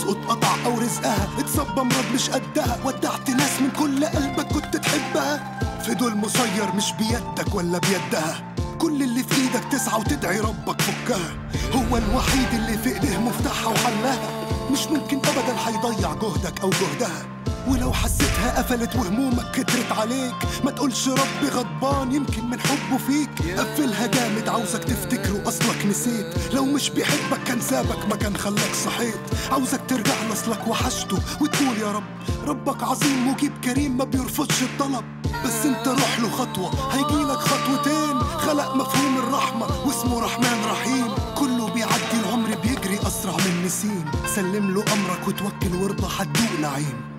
تسقط قطع او رزقها، اتصاب بمرض مش قدها، ودعت ناس من كل قلبك كنت تحبها. في دول مسير مش بيدك ولا بيدها، كل اللي في ايدك تسعى وتدعي ربك فكها. هو الوحيد اللي في ايديه مفتاحها وحلها، مش ممكن ابدا هيضيع جهدك او جهدها. ولو حسيتها قفلت وهمومك كترت عليك، ما تقولش ربي غضبان يمكن من حبه فيك. قفلها جامد عاوزك تفتكره اصلك نسيت، لو مش بيحبك كان سابك ما كان خلاك صحيت. عاوزك ترجع لاصلك وحشته وتقول يا رب، ربك عظيم مجيب كريم ما بيرفضش الطلب. بس انت روح له خطوة هيجيلك خطوتين، خلق مفهوم الرحمة واسمه رحمن رحيم. كله بيعدي العمر بيجري اسرع من نسيم، سلم له امرك وتوكل وارضى هتدوق نعيم.